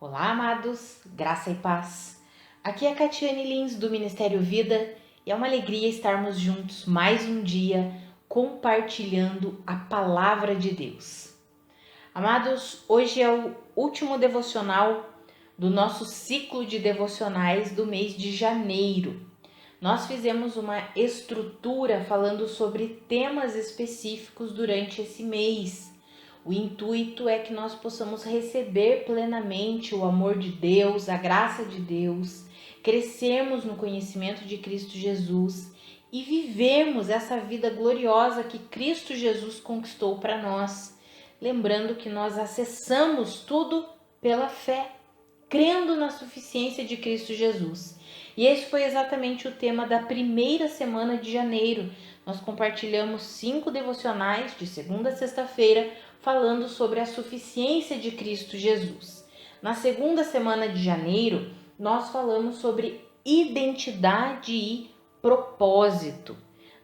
Olá, amados, graça e paz. Aqui é a Catiane Lins do Ministério Vida e é uma alegria estarmos juntos mais um dia compartilhando a palavra de Deus. Amados, hoje é o último devocional do nosso ciclo de devocionais do mês de janeiro. Nós fizemos uma estrutura falando sobre temas específicos durante esse mês. O intuito é que nós possamos receber plenamente o amor de Deus, a graça de Deus, crescermos no conhecimento de Cristo Jesus e vivermos essa vida gloriosa que Cristo Jesus conquistou para nós. Lembrando que nós acessamos tudo pela fé, crendo na suficiência de Cristo Jesus. E esse foi exatamente o tema da primeira semana de janeiro. Nós compartilhamos 5 devocionais de segunda a sexta-feira, falando sobre a suficiência de Cristo Jesus. Na segunda semana de janeiro, nós falamos sobre identidade e propósito.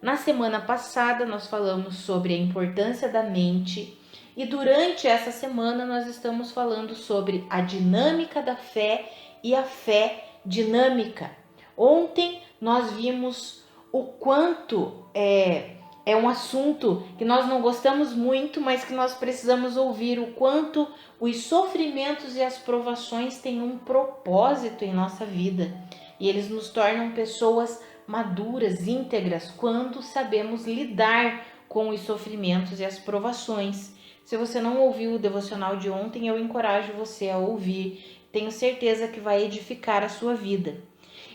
Na semana passada, nós falamos sobre a importância da mente e durante essa semana nós estamos falando sobre a dinâmica da fé e a fé dinâmica. Ontem nós vimos o quanto é um assunto que nós não gostamos muito, mas que nós precisamos ouvir, o quanto os sofrimentos e as provações têm um propósito em nossa vida. E eles nos tornam pessoas maduras, íntegras, quando sabemos lidar com os sofrimentos e as provações. Se você não ouviu o devocional de ontem, eu encorajo você a ouvir. Tenho certeza que vai edificar a sua vida.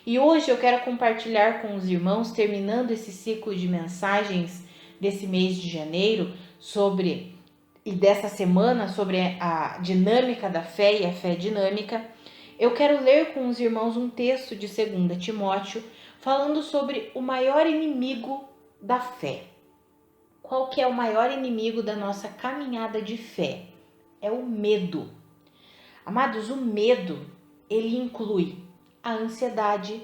E hoje eu quero compartilhar com os irmãos, terminando esse ciclo de mensagens desse mês de janeiro, e dessa semana, sobre a dinâmica da fé e a fé dinâmica. Eu quero ler com os irmãos um texto de 2 Timóteo, falando sobre o maior inimigo da fé. Qual que é o maior inimigo da nossa caminhada de fé? É o medo. Amados, o medo, ele inclui a ansiedade.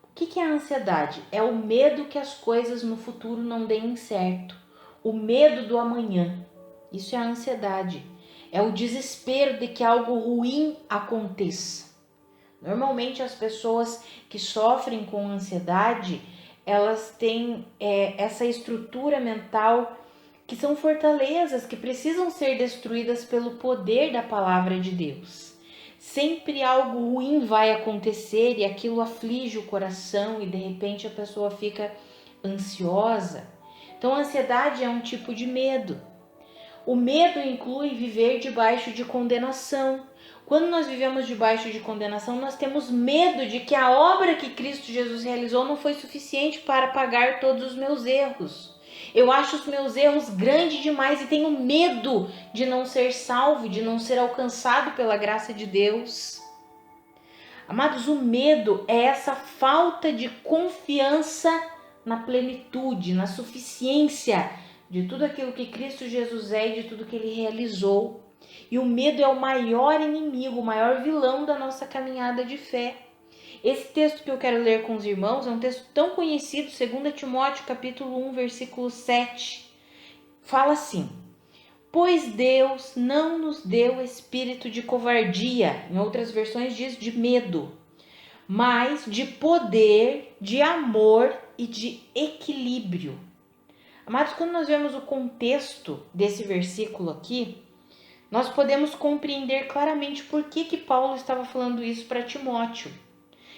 O que é a ansiedade? É o medo que as coisas no futuro não deem certo. O medo do amanhã. Isso é a ansiedade. É o desespero de que algo ruim aconteça. Normalmente as pessoas que sofrem com ansiedade, elas têm essa estrutura mental que são fortalezas que precisam ser destruídas pelo poder da palavra de Deus. Sempre algo ruim vai acontecer e aquilo aflige o coração e de repente a pessoa fica ansiosa. Então a ansiedade é um tipo de medo. O medo inclui viver debaixo de condenação. Quando nós vivemos debaixo de condenação, nós temos medo de que a obra que Cristo Jesus realizou não foi suficiente para pagar todos os meus erros. Eu acho os meus erros grandes demais e tenho medo de não ser salvo, de não ser alcançado pela graça de Deus. Amados, o medo é essa falta de confiança na plenitude, na suficiência de tudo aquilo que Cristo Jesus é e de tudo que Ele realizou. E o medo é o maior inimigo, o maior vilão da nossa caminhada de fé. Esse texto que eu quero ler com os irmãos é um texto tão conhecido, 2 Timóteo capítulo 1, versículo 7. Fala assim: pois Deus não nos deu espírito de covardia, em outras versões diz de medo, mas de poder, de amor e de equilíbrio. Amados, quando nós vemos o contexto desse versículo aqui, nós podemos compreender claramente por que Paulo estava falando isso para Timóteo.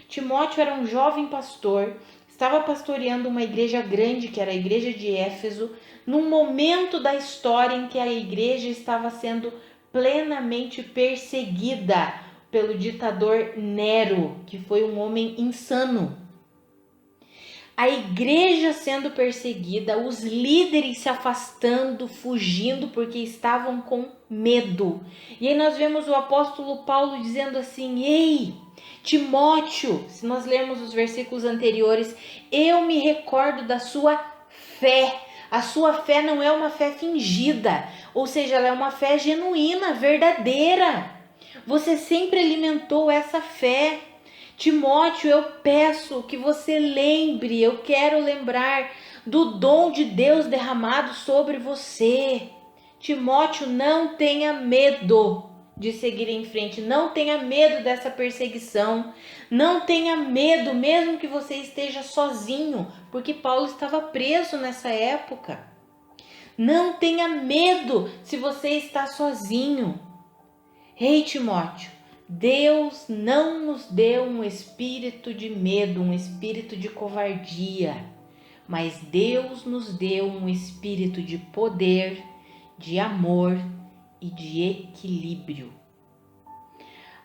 Timóteo era um jovem pastor, estava pastoreando uma igreja grande, que era a igreja de Éfeso, num momento da história em que a igreja estava sendo plenamente perseguida pelo ditador Nero, que foi um homem insano. A igreja sendo perseguida, os líderes se afastando, fugindo, porque estavam com medo. E aí nós vemos o apóstolo Paulo dizendo assim: ei, Timóteo, se nós lermos os versículos anteriores, eu me recordo da sua fé. A sua fé não é uma fé fingida, ou seja, ela é uma fé genuína, verdadeira. Você sempre alimentou essa fé. Timóteo, eu peço que você lembre, eu quero lembrar do dom de Deus derramado sobre você. Timóteo, não tenha medo. de seguir em frente. Não tenha medo dessa perseguição. Não tenha medo, mesmo que você esteja sozinho, porque Paulo estava preso nessa época. Não tenha medo se você está sozinho. Ei, Timóteo, Deus não nos deu um espírito de medo, um espírito de covardia, mas Deus nos deu um espírito de poder, de amor e de equilíbrio.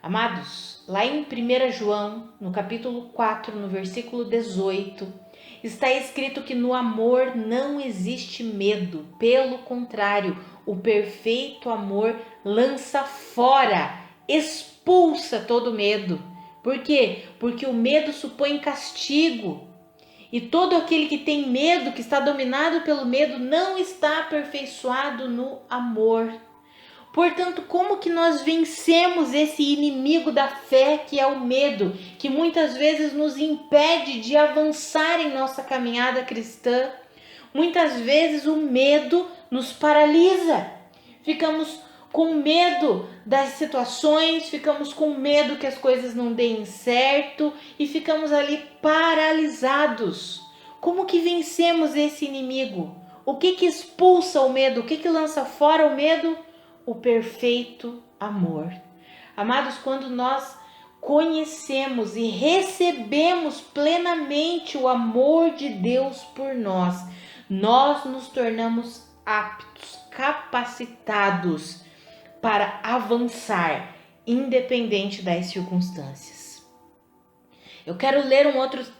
Amados, lá em 1 João, no capítulo 4, no versículo 18, está escrito que no amor não existe medo, pelo contrário, o perfeito amor lança fora, expulsa todo medo. Por quê? Porque o medo supõe castigo. E todo aquele que tem medo, que está dominado pelo medo, não está aperfeiçoado no amor. Portanto, como que nós vencemos esse inimigo da fé que é o medo, que muitas vezes nos impede de avançar em nossa caminhada cristã? Muitas vezes o medo nos paralisa. Ficamos com medo das situações, ficamos com medo que as coisas não deem certo e ficamos ali paralisados. Como que vencemos esse inimigo? O que expulsa o medo? O que lança fora o medo? O perfeito amor. Amados, quando nós conhecemos e recebemos plenamente o amor de Deus por nós, nós nos tornamos aptos, capacitados para avançar, independente das circunstâncias. Eu quero ler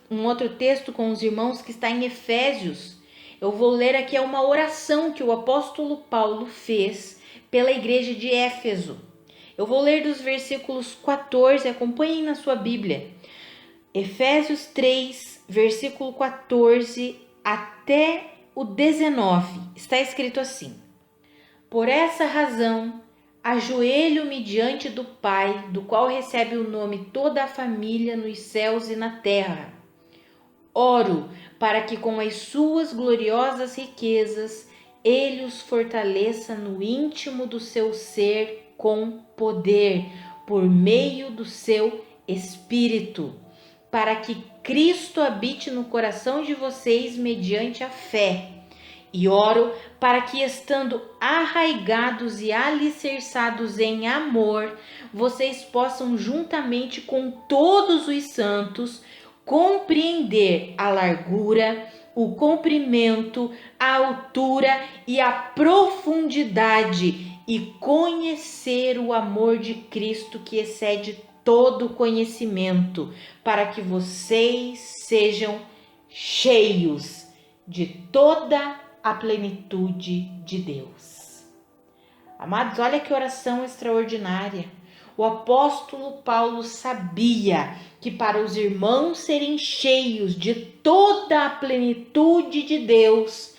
um outro texto com os irmãos que está em Efésios. Eu vou ler aqui uma oração que o apóstolo Paulo fez pela igreja de Éfeso. Eu vou ler dos versículos 14, acompanhem na sua Bíblia. Efésios 3, versículo 14 até o 19. Está escrito assim: Por essa razão, ajoelho-me diante do Pai, do qual recebe o nome toda a família nos céus e na terra. Oro para que com as suas gloriosas riquezas Ele os fortaleça no íntimo do seu ser com poder, por meio do seu Espírito, para que Cristo habite no coração de vocês mediante a fé. E oro para que, estando arraigados e alicerçados em amor, vocês possam, juntamente com todos os santos, compreender a largura, o comprimento, a altura e a profundidade, e conhecer o amor de Cristo que excede todo conhecimento, para que vocês sejam cheios de toda a plenitude de Deus. Amados, olha que oração extraordinária. O apóstolo Paulo sabia que para os irmãos serem cheios de toda a plenitude de Deus,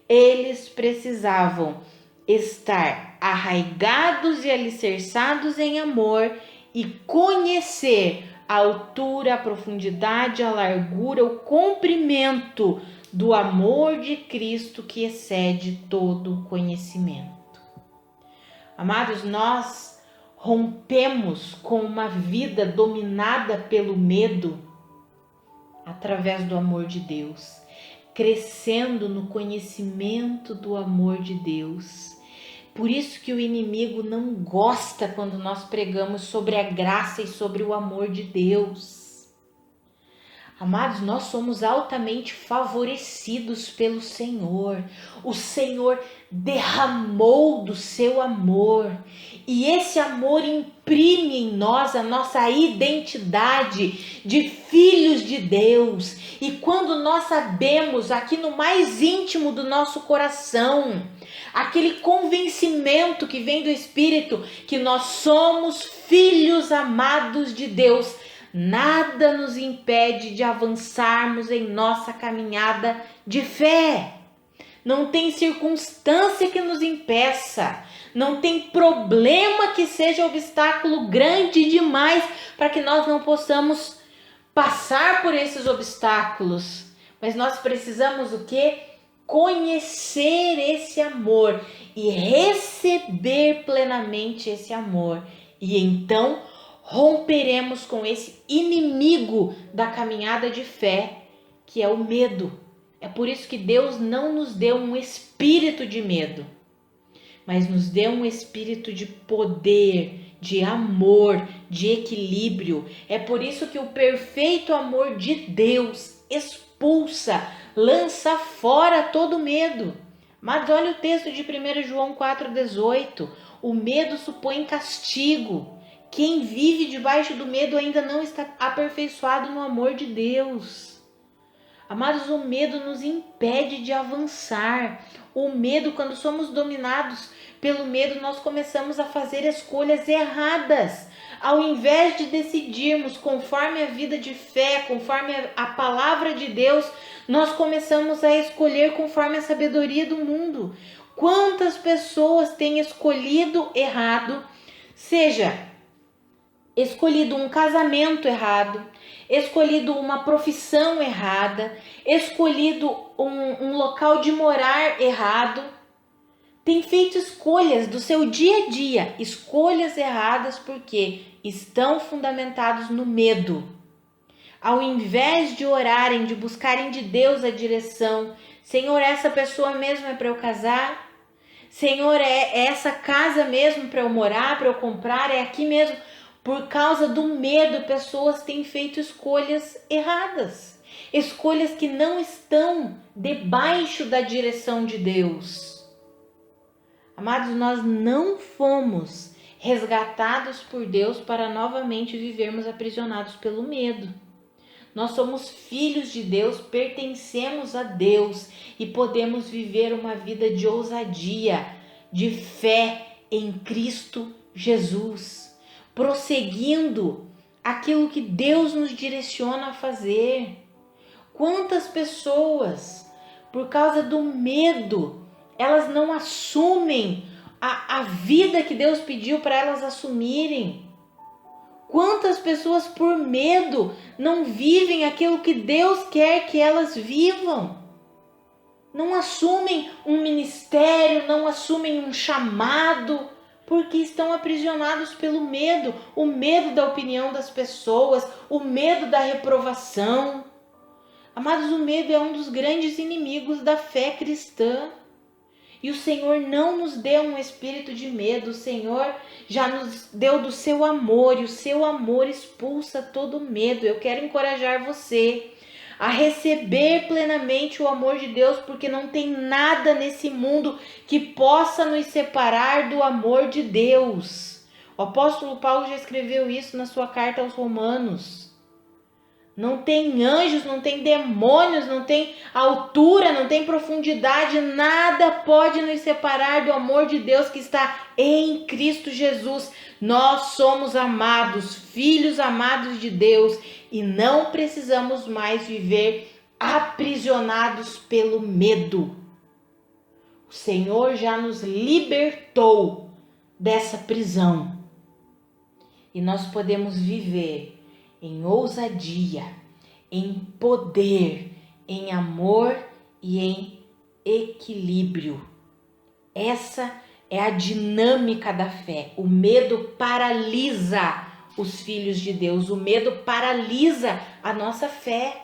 eles precisavam estar arraigados e alicerçados em amor e conhecer a altura, a profundidade, a largura, o comprimento do amor de Cristo que excede todo conhecimento. Amados, nós rompemos com uma vida dominada pelo medo através do amor de Deus, crescendo no conhecimento do amor de Deus. Por isso que o inimigo não gosta quando nós pregamos sobre a graça e sobre o amor de Deus. Amados, nós somos altamente favorecidos pelo Senhor. O Senhor derramou do seu amor e esse amor imprime em nós a nossa identidade de filhos de Deus. E quando nós sabemos aqui no mais íntimo do nosso coração, aquele convencimento que vem do Espírito que nós somos filhos amados de Deus, nada nos impede de avançarmos em nossa caminhada de fé. Não tem circunstância que nos impeça, não tem problema que seja obstáculo grande demais para que nós não possamos passar por esses obstáculos. Mas nós precisamos o quê? conhecer esse amor e receber plenamente esse amor. E então romperemos com esse inimigo da caminhada de fé, que é o medo. É por isso que Deus não nos deu um espírito de medo, mas nos deu um espírito de poder, de amor, de equilíbrio. É por isso que o perfeito amor de Deus expulsa, lança fora todo medo. Mas olha o texto de 1 João 4,18. O medo supõe castigo. Quem vive debaixo do medo ainda não está aperfeiçoado no amor de Deus. Amados, o medo nos impede de avançar. O medo, quando somos dominados pelo medo, nós começamos a fazer escolhas erradas. Ao invés de decidirmos conforme a vida de fé, conforme a palavra de Deus, nós começamos a escolher conforme a sabedoria do mundo. Quantas pessoas têm escolhido errado, seja escolhido um casamento errado, escolhido uma profissão errada, escolhido um local de morar errado, tem feito escolhas do seu dia a dia, escolhas erradas porque estão fundamentados no medo. Ao invés de orarem, de buscarem de Deus a direção, Senhor, essa pessoa mesmo é para eu casar? Senhor, é essa casa mesmo para eu morar, para eu comprar? É aqui mesmo? Por causa do medo, pessoas têm feito escolhas erradas. Escolhas que não estão debaixo da direção de Deus. Amados, nós não fomos resgatados por Deus para novamente vivermos aprisionados pelo medo. Nós somos filhos de Deus, pertencemos a Deus e podemos viver uma vida de ousadia, de fé em Cristo Jesus, prosseguindo aquilo que Deus nos direciona a fazer. Quantas pessoas, por causa do medo, elas não assumem a vida que Deus pediu para elas assumirem? Quantas pessoas, por medo, não vivem aquilo que Deus quer que elas vivam? Não assumem um ministério, não assumem um chamado, porque estão aprisionados pelo medo. O medo da opinião das pessoas, o medo da reprovação. Amados, o medo é um dos grandes inimigos da fé cristã. E o Senhor não nos deu um espírito de medo, o Senhor já nos deu do seu amor, e o seu amor expulsa todo medo. Eu quero encorajar você a receber plenamente o amor de Deus, porque não tem nada nesse mundo que possa nos separar do amor de Deus. O apóstolo Paulo já escreveu isso na sua carta aos Romanos. Não tem anjos, não tem demônios, não tem altura, não tem profundidade, nada pode nos separar do amor de Deus que está em Cristo Jesus. Nós somos amados, filhos amados de Deus, e não precisamos mais viver aprisionados pelo medo. O Senhor já nos libertou dessa prisão e nós podemos viver em ousadia, em poder, em amor e em equilíbrio. Essa é a dinâmica da fé. O medo paralisa os filhos de Deus. O medo paralisa a nossa fé.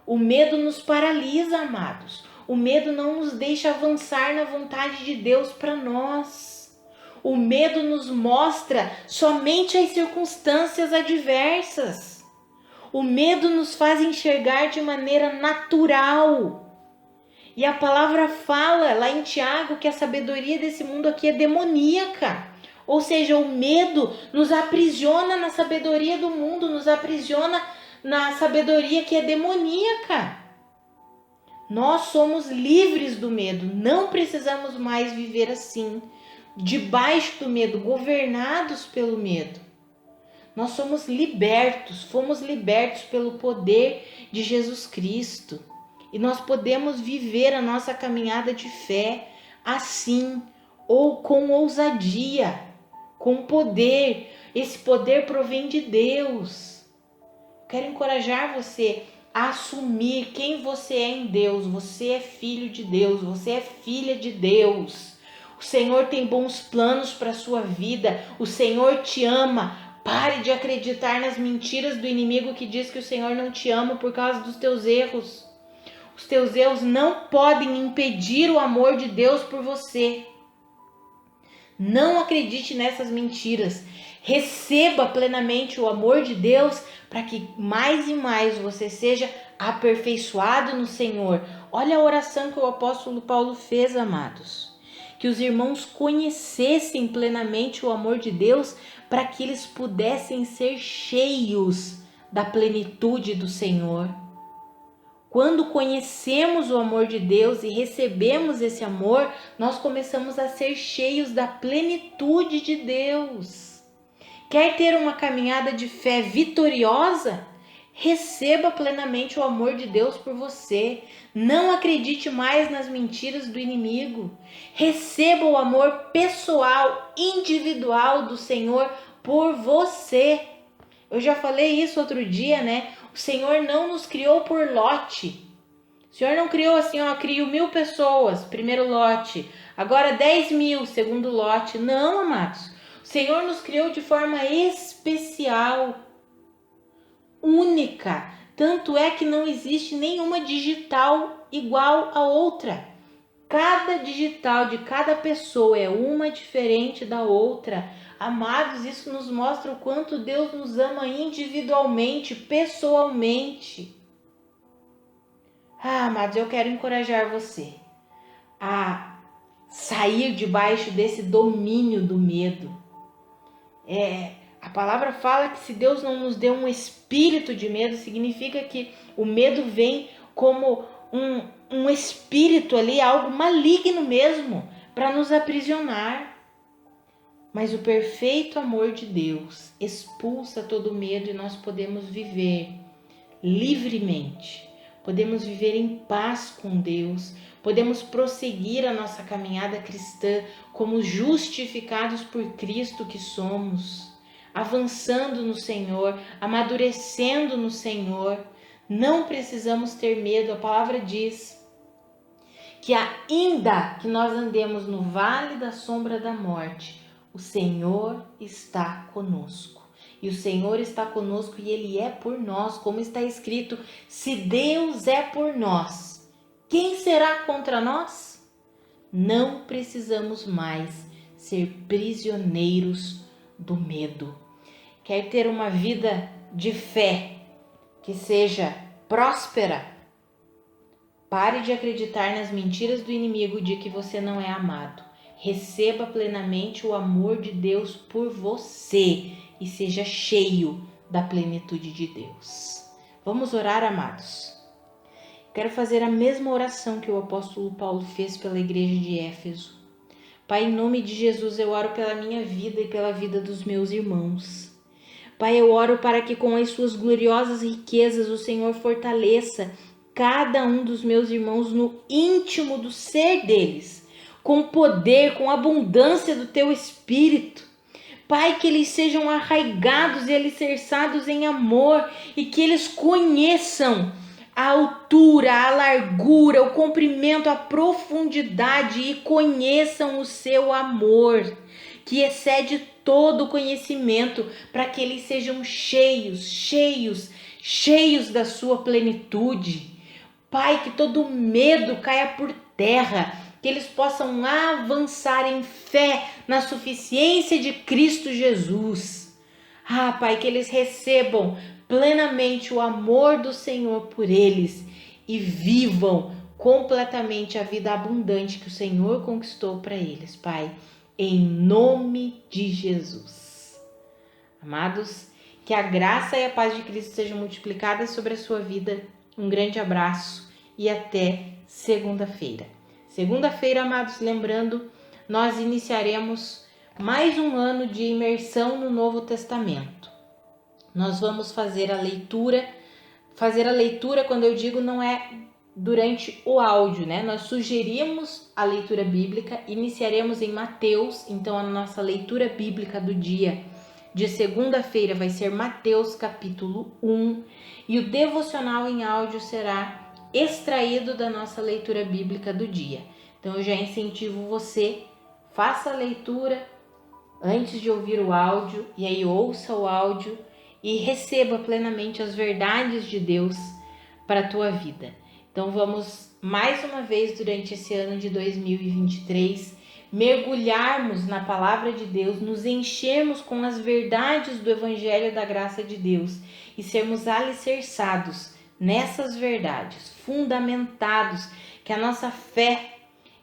O medo nos paralisa, amados. O medo não nos deixa avançar na vontade de Deus para nós. O medo nos mostra somente as circunstâncias adversas. O medo nos faz enxergar de maneira natural. E a palavra fala lá em Tiago que a sabedoria desse mundo aqui é demoníaca. Ou seja, o medo nos aprisiona na sabedoria do mundo, nos aprisiona na sabedoria que é demoníaca. Nós somos livres do medo, não precisamos mais viver assim, debaixo do medo, governados pelo medo. Nós somos libertos, fomos libertos pelo poder de Jesus Cristo. E nós podemos viver a nossa caminhada de fé assim, ou com ousadia, com poder. Esse poder provém de Deus. Quero encorajar você a assumir quem você é em Deus. Você é filho de Deus, você é filha de Deus. O Senhor tem bons planos para a sua vida, o Senhor te ama. Pare de acreditar nas mentiras do inimigo que diz que o Senhor não te ama por causa dos teus erros. Os teus erros não podem impedir o amor de Deus por você. Não acredite nessas mentiras. Receba plenamente o amor de Deus para que mais e mais você seja aperfeiçoado no Senhor. Olha a oração que o apóstolo Paulo fez, amados. Que os irmãos conhecessem plenamente o amor de Deus para que eles pudessem ser cheios da plenitude do Senhor. Quando conhecemos o amor de Deus e recebemos esse amor, nós começamos a ser cheios da plenitude de Deus. Quer ter uma caminhada de fé vitoriosa? Receba plenamente o amor de Deus por você. Não acredite mais nas mentiras do inimigo. Receba o amor pessoal, individual do Senhor por você. Eu já falei isso outro dia, né? O Senhor não nos criou por lote. O Senhor não criou assim, crio 1000 pessoas, primeiro lote. Agora 10.000, segundo lote. Não, amados. O Senhor nos criou de forma especial, única. Tanto é que não existe nenhuma digital igual a outra. Cada digital de cada pessoa é uma diferente da outra. Amados, isso nos mostra o quanto Deus nos ama individualmente, pessoalmente. Amados, eu quero encorajar você a sair debaixo desse domínio do medo. A palavra fala que se Deus não nos deu um espírito de medo, significa que o medo vem como um espírito ali, algo maligno mesmo, para nos aprisionar. Mas o perfeito amor de Deus expulsa todo medo e nós podemos viver livremente. Podemos viver em paz com Deus. Podemos prosseguir a nossa caminhada cristã como justificados por Cristo que somos. Avançando no Senhor, amadurecendo no Senhor. Não precisamos ter medo. A palavra diz que ainda que nós andemos no vale da sombra da morte, o Senhor está conosco. E o Senhor está conosco e Ele é por nós, como está escrito: se Deus é por nós, quem será contra nós? Não precisamos mais ser prisioneiros do medo. Quer ter uma vida de fé que seja próspera? Pare de acreditar nas mentiras do inimigo de que você não é amado. Receba plenamente o amor de Deus por você e seja cheio da plenitude de Deus. Vamos orar, amados? Quero fazer a mesma oração que o apóstolo Paulo fez pela igreja de Éfeso. Pai, em nome de Jesus, eu oro pela minha vida e pela vida dos meus irmãos. Pai, eu oro para que com as suas gloriosas riquezas o Senhor fortaleça cada um dos meus irmãos no íntimo do ser deles, com poder, com abundância do teu Espírito. Pai, que eles sejam arraigados e alicerçados em amor e que eles conheçam a altura, a largura, o comprimento, a profundidade e conheçam o seu amor, que excede todo conhecimento, para que eles sejam cheios da sua plenitude. Pai, que todo medo caia por terra, que eles possam avançar em fé na suficiência de Cristo Jesus. Pai, que eles recebam plenamente o amor do Senhor por eles e vivam completamente a vida abundante que o Senhor conquistou para eles, Pai, em nome de Jesus. Amados, que a graça e a paz de Cristo sejam multiplicadas sobre a sua vida. Um grande abraço e até segunda-feira. Segunda-feira, amados, lembrando, nós iniciaremos mais um ano de imersão no Novo Testamento. Nós vamos fazer a leitura. Fazer a leitura, quando eu digo, não é durante o áudio, né? Nós sugerimos a leitura bíblica, iniciaremos em Mateus, então a nossa leitura bíblica do dia de segunda-feira vai ser Mateus capítulo 1 e o devocional em áudio será extraído da nossa leitura bíblica do dia. Então eu já incentivo você, faça a leitura antes de ouvir o áudio e aí ouça o áudio e receba plenamente as verdades de Deus para a tua vida. Então vamos mais uma vez durante esse ano de 2023 mergulharmos na palavra de Deus, nos enchermos com as verdades do Evangelho da graça de Deus e sermos alicerçados nessas verdades, fundamentados, que a nossa fé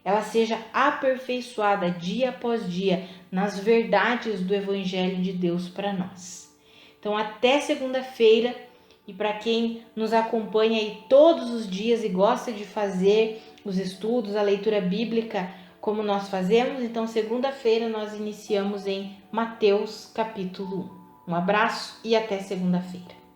ela seja aperfeiçoada dia após dia nas verdades do Evangelho de Deus para nós. Então até segunda-feira, e para quem nos acompanha aí todos os dias e gosta de fazer os estudos, a leitura bíblica como nós fazemos, então segunda-feira nós iniciamos em Mateus capítulo 1. Um abraço e até segunda-feira.